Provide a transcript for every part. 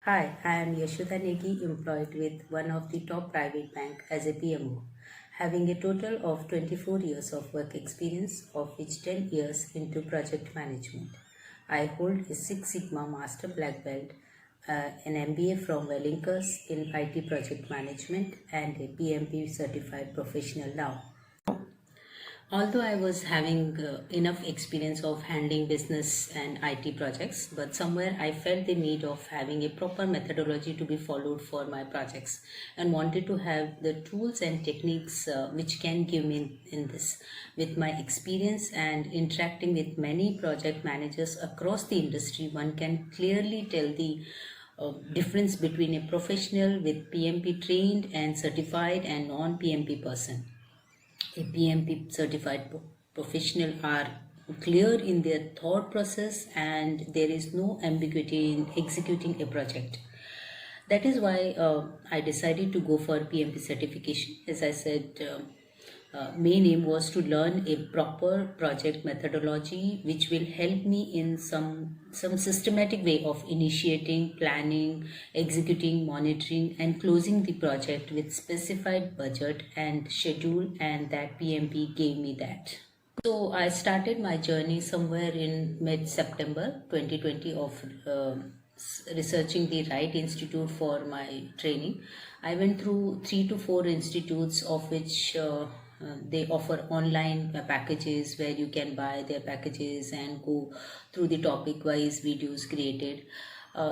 Hi, I am Yashoda Negi, employed with one of the top private bank as a PMO, having a total of 24 years of work experience, of which 10 years into project management. I hold a Six Sigma Master Black Belt, an MBA from Wellington in IT project management, and a PMP certified professional now. Although I was having enough experience of handling business and IT projects, but somewhere I felt the need of having a proper methodology to be followed for my projects and wanted to have the tools and techniques which can give me in this. With my experience and interacting with many project managers across the industry, one can clearly tell the difference between a professional with PMP trained and certified and non-PMP person. A PMP certified professional are clear in their thought process and there is no ambiguity in executing a project. That is why I decided to go for PMP certification. As I said, main aim was to learn a proper project methodology which will help me in some systematic way of initiating, planning, executing, monitoring and closing the project with specified budget and schedule, and that PMP gave me that. So I started my journey somewhere in mid-September 2020 of researching the right institute for my training. I went through 3 to 4 institutes, of which they offer online packages where you can buy their packages and go through the topic wise videos created.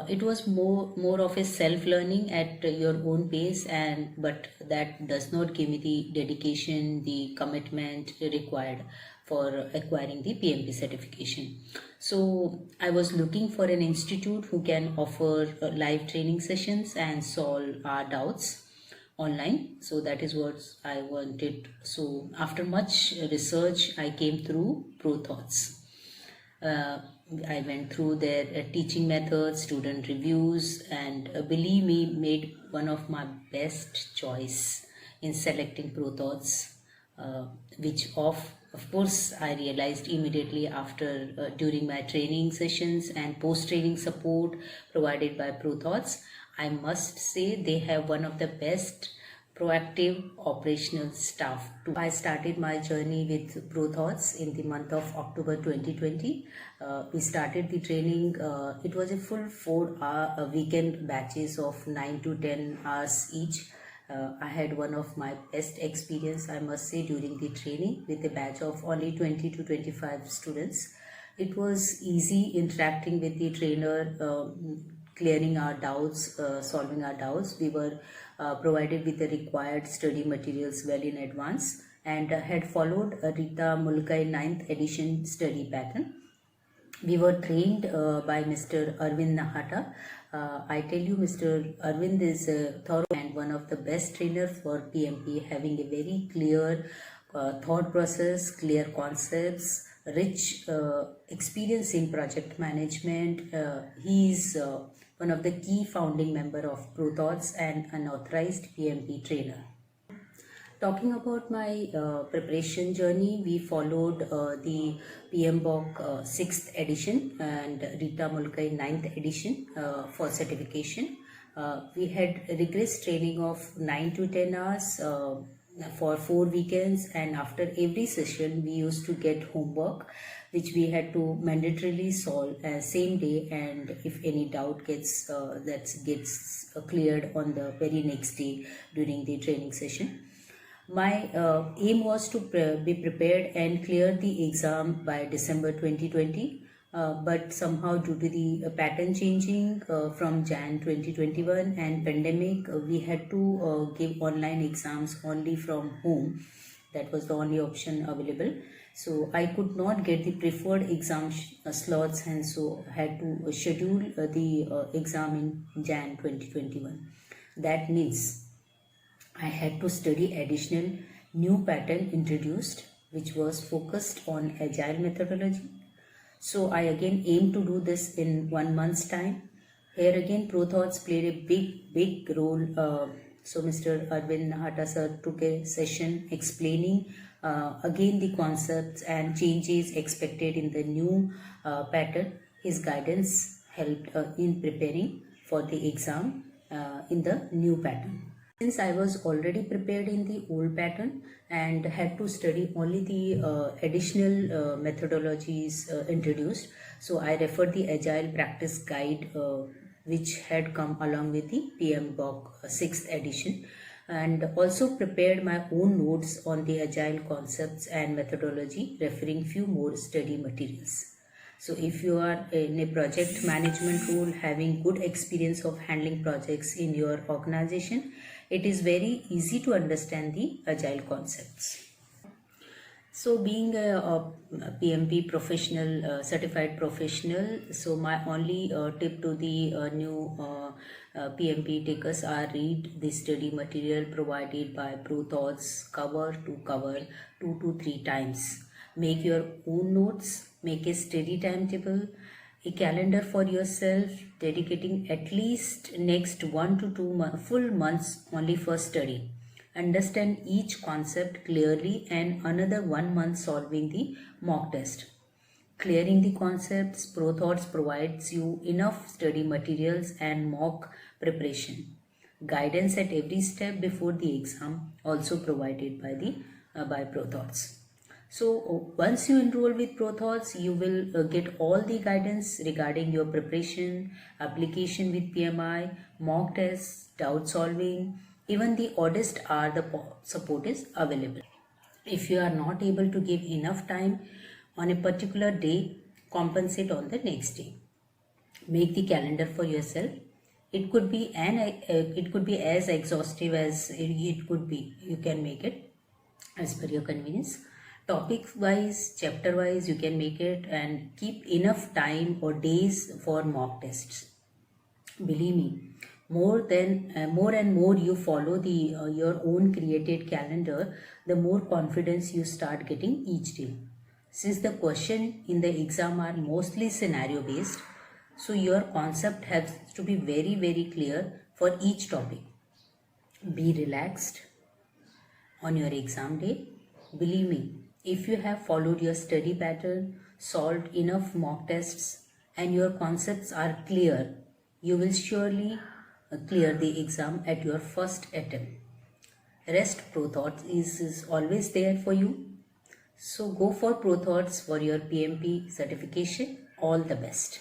It was more of a self learning at your own pace, and but that does not give me the dedication, the commitment required for acquiring the PMP certification. So I was looking for an institute who can offer live training sessions and solve our doubts online. So that is what I wanted. So after much research, I came through ProThoughts. I went through their teaching methods, student reviews, and believe me, made one of my best choice in selecting ProThoughts, which of course I realized immediately after during my training sessions and post training support provided by ProThoughts. I must say they have one of the best proactive operational staff. I started my journey with ProThoughts in the month of October 2020. We started the training. It was a full 4-hour weekend batches of 9 to 10 hours each. I had one of my best experience, I must say, during the training with a batch of only 20 to 25 students. It was easy interacting with the trainer, clearing our doubts, solving our doubts. We were provided with the required study materials well in advance and had followed Rita Mulkai 9th edition study pattern. We were trained by Mr. Arvind Nahata. I tell you, Mr. Arvind is thorough and one of the best trainers for PMP, having a very clear thought process, clear concepts, rich experience in project management. He is one of the key founding member of ProThoughts and an authorized PMP trainer. Talking about my preparation journey, we followed the PMBOK 6th edition and Rita Mulkai 9th edition for certification. We had rigorous training of 9 to 10 hours for 4 weekends, and after every session we used to get homework which we had to mandatorily solve same day, and if any doubt gets cleared on the very next day during the training session. My aim was to be prepared and clear the exam by December 2020, but somehow due to the pattern changing from Jan 2021 and pandemic, we had to give online exams only from home. That was the only option available. So I could not get the preferred exam slots, and so had to schedule the exam in Jan 2021. That means I had to study additional new pattern introduced, which was focused on agile methodology. So I again aimed to do this in 1 month's time. Here again ProThoughts played a big role. So Mr. Arvind Nahata sir took a session explaining again the concepts and changes expected in the new pattern. His guidance helped in preparing for the exam in the new pattern. Since I was already prepared in the old pattern and had to study only the additional methodologies introduced, so I referred the Agile Practice Guide which had come along with the PMBOK 6th edition, and also prepared my own notes on the Agile concepts and methodology, referring few more study materials. So if you are in a project management role, having good experience of handling projects in your organization, it is very easy to understand the agile concepts. So being a PMP professional, certified professional, so my only tip to the new PMP takers are read the study material provided by ProThoughts cover to cover 2 to 3 times. Make your own notes, make a steady timetable, a calendar for yourself, dedicating at least next 1 to 2 full months only for study. Understand each concept clearly and another 1 month solving the mock test. Clearing the concepts, ProThoughts provides you enough study materials and mock preparation. Guidance at every step before the exam also provided by ProThoughts. So once you enroll with ProThoughts, you will get all the guidance regarding your preparation, application with PMI, mock tests, doubt solving, even the oddest hour the support is available. If you are not able to give enough time on a particular day, compensate on the next day. Make the calendar for yourself. It could be as exhaustive as it could be. You can make it as per your convenience. Topic wise, chapter wise, you can make it, and keep enough time or days for mock tests. Believe me, more and more you follow your own created calendar, the more confidence you start getting each day. Since the question in the exam are mostly scenario based, so your concept has to be very clear for each topic. Be relaxed on your exam day. Believe me, if you have followed your study pattern, solved enough mock tests, and your concepts are clear, you will surely clear the exam at your first attempt. Rest ProThoughts is always there for you. So go for ProThoughts for your PMP certification. All the best.